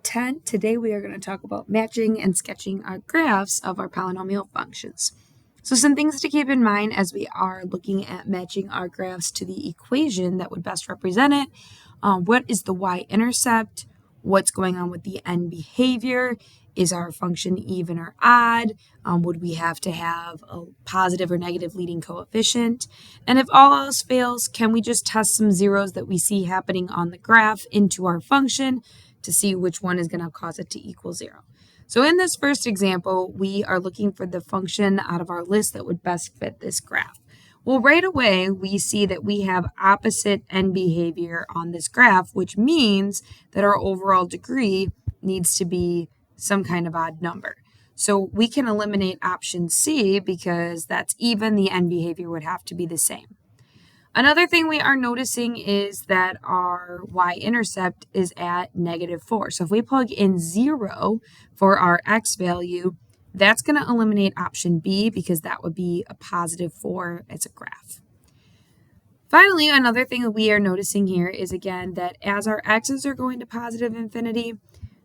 10. Today we are going to talk about matching and sketching our graphs of our polynomial functions. So some things to keep in mind as we are looking at matching our graphs to the equation that would best represent it. What is the y-intercept? What's going on with the end behavior? Is our function even or odd? Would we have to have a positive or negative leading coefficient? And if all else fails, can we just test some zeros that we see happening on the graph into our function to see which one is going to cause it to equal 0? So in this first example, we are looking for the function out of our list that would best fit this graph. Well, right away, we see that we have opposite end behavior on this graph, which means that our overall degree needs to be some kind of odd number. So we can eliminate option C because that's even, the end behavior would have to be the same. Another thing we are noticing is that our y-intercept is at -4. So if we plug in 0 for our x value, that's going to eliminate option B because that would be a +4 as a graph. Finally, another thing that we are noticing here is, again, that as our x's are going to positive infinity,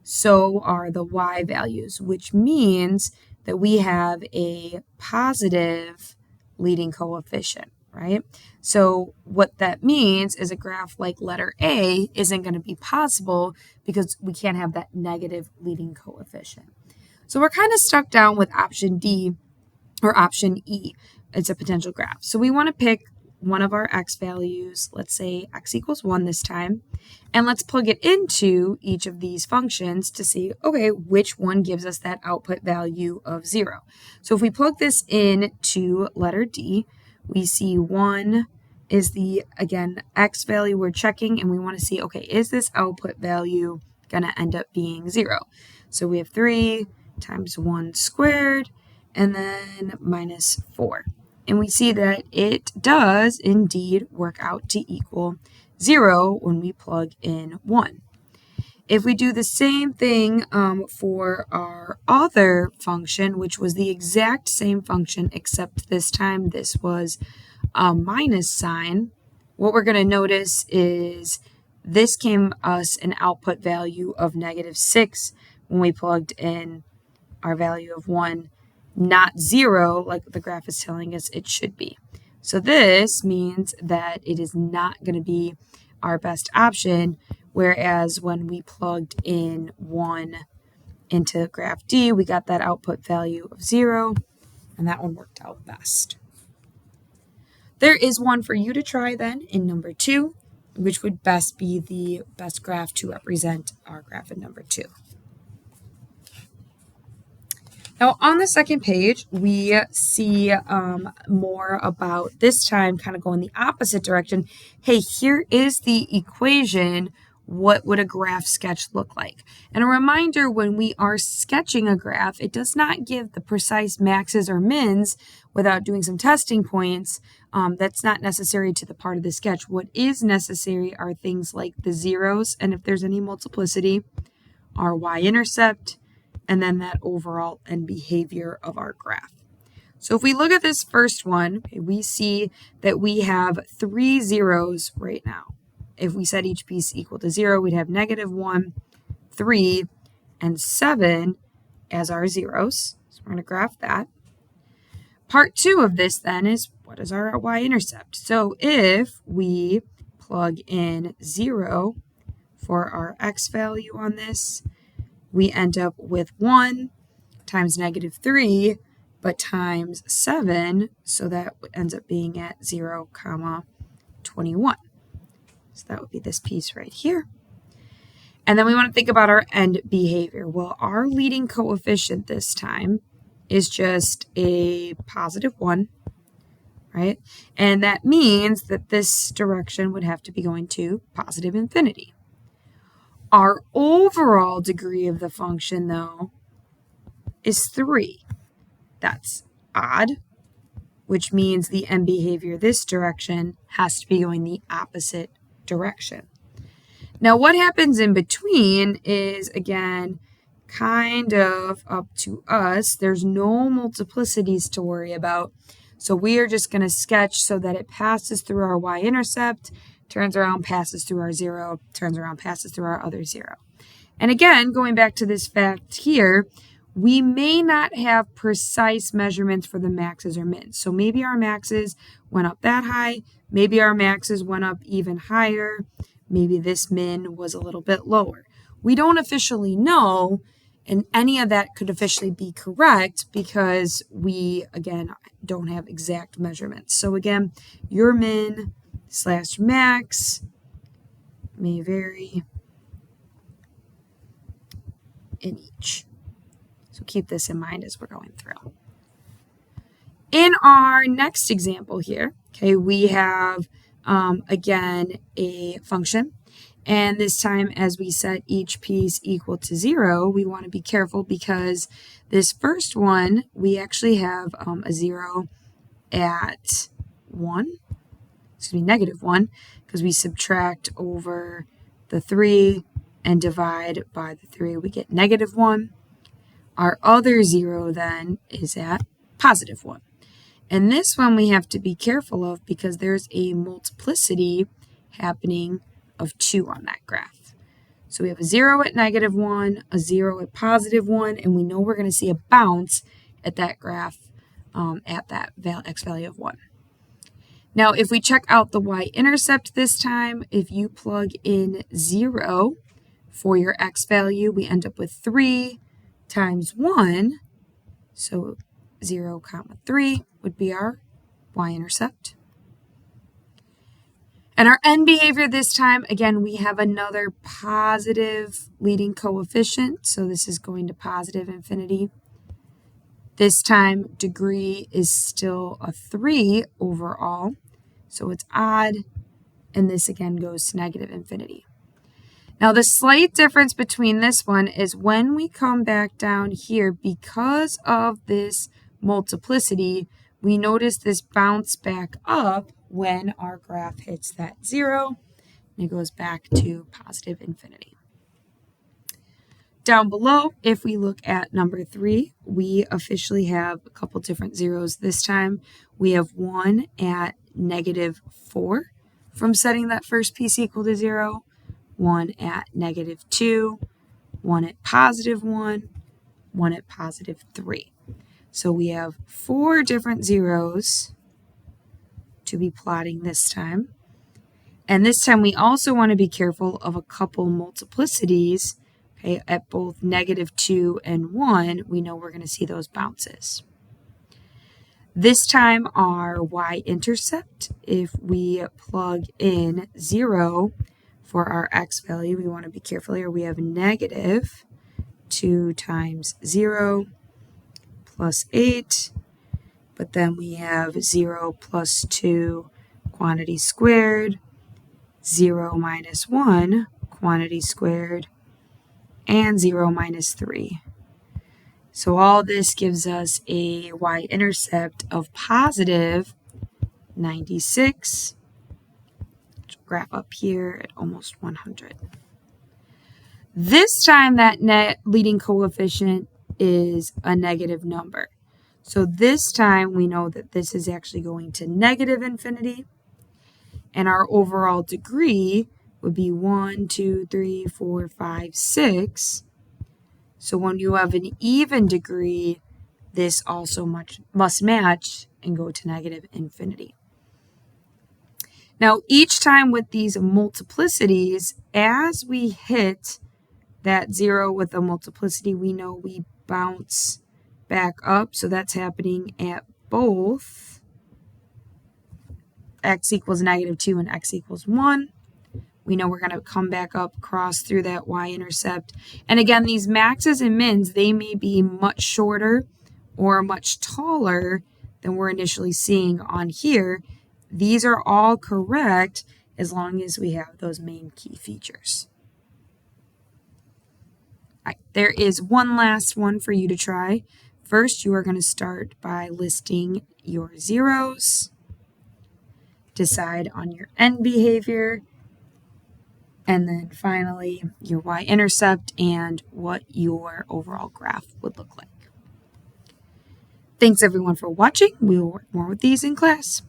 so are the y values, which means that we have a positive leading coefficient, right? So what that means is a graph like letter A isn't going to be possible because we can't have that negative leading coefficient. So we're kind of stuck down with option D or option E. It's a potential graph. So we want to pick one of our x values, let's say x equals 1 this time, and let's plug it into each of these functions to see, okay, which one gives us that output value of 0. So if we plug this in to letter D, we see 1 is the, again, x value we're checking, and we want to see, okay, is this output value going to end up being 0? So we have 3 times 1 squared, and then -4. And we see that it does indeed work out to equal 0 when we plug in 1. If we do the same thing for our other function, which was the exact same function, except this time this was a minus sign, what we're going to notice is this gave us an output value of -6 when we plugged in our value of 1. Not 0, like the graph is telling us it should be. So this means that it is not going to be our best option, whereas when we plugged in 1 into graph D, we got that output value of 0, and that one worked out best. There is one for you to try then in number 2, which would best be the best graph to represent our graph in number 2. Now, on the second page, we see more about, this time kind of going the opposite direction. Hey, here is the equation. What would a graph sketch look like? And a reminder, when we are sketching a graph, it does not give the precise maxes or mins without doing some testing points. That's not necessary to the part of the sketch. What is necessary are things like the zeros, and if there's any multiplicity, our y-intercept, and then that overall end behavior of our graph. So if we look at this first one, we see that we have 3 zeros right now. If we set each piece equal to 0, we'd have -1, 3, and 7 as our zeros. So we're going to graph that. Part 2 of this then is, what is our y-intercept? So if we plug in 0 for our x value on this, we end up with 1 times -3, but times 7, so that ends up being at 0, 21. So that would be this piece right here. And then we want to think about our end behavior. Well, our leading coefficient this time is just a +1, right? And that means that this direction would have to be going to positive infinity. Our overall degree of the function, though, is 3. That's odd, which means the end behavior this direction has to be going the opposite direction. Now, what happens in between is, again, kind of up to us. There's no multiplicities to worry about. So we are just going to sketch so that it passes through our y-intercept, turns around, passes through our 0, turns around, passes through our other 0. And again, going back to this fact here, we may not have precise measurements for the maxes or mins. So maybe our maxes went up that high, maybe our maxes went up even higher, maybe this min was a little bit lower. We don't officially know, and any of that could officially be correct because we, again, don't have exact measurements. So again, your min / max may vary in each. So keep this in mind as we're going through. In our next example here, okay, we have, again, a function. And this time, as we set each piece equal to 0, we want to be careful because this first one, we actually have a 0 at 1, -1, because we subtract over the 3 and divide by the 3, we get -1. Our other 0 then is at +1. And this one we have to be careful of because there's a multiplicity happening of 2 on that graph. So we have a 0 at -1, a 0 at +1, and we know we're going to see a bounce at that graph at that x value of 1. Now, if we check out the y-intercept this time, if you plug in 0 for your x value, we end up with 3 times 1. So 0, 3 would be our y-intercept. And our end behavior this time, again, we have another positive leading coefficient. So this is going to positive infinity. This time, degree is still a 3 overall. So it's odd. And this again goes to negative infinity. Now, the slight difference between this one is when we come back down here, because of this multiplicity, we notice this bounce back up when our graph hits that 0, and it goes back to positive infinity. Down below, if we look at number 3, we officially have a couple different zeros this time. We have 1 at -4 from setting that first piece equal to 0, 1 at -2, 1 at +1, 1 at +3. So we have 4 different zeros to be plotting this time. And this time we also want to be careful of a couple multiplicities. Okay, at both -2 and 1, we know we're going to see those bounces. This time our y-intercept, if we plug in 0 for our x value, we want to be careful here. We have -2 times 0 plus 8, but then we have 0 plus 2 quantity squared, 0 minus 1 quantity squared, and 0 minus 3. So all this gives us a y-intercept of positive 96. Graph up here at almost 100. This time that net leading coefficient is a negative number. So this time we know that this is actually going to negative infinity, and our overall degree would be 1, 2, 3, 4, 5, 6. So when you have an even degree, this also must match and go to negative infinity. Now, each time with these multiplicities, as we hit that 0 with a multiplicity, we know we bounce back up. So that's happening at both x equals -2 and x equals 1. We know we're going to come back up, cross through that y-intercept. And again, these maxes and mins, they may be much shorter or much taller than we're initially seeing on here. These are all correct as long as we have those main key features. All right, there is one last one for you to try. First, you are going to start by listing your zeros, decide on your end behavior, and then finally your y-intercept and what your overall graph would look like. Thanks everyone for watching. We will work more with these in class.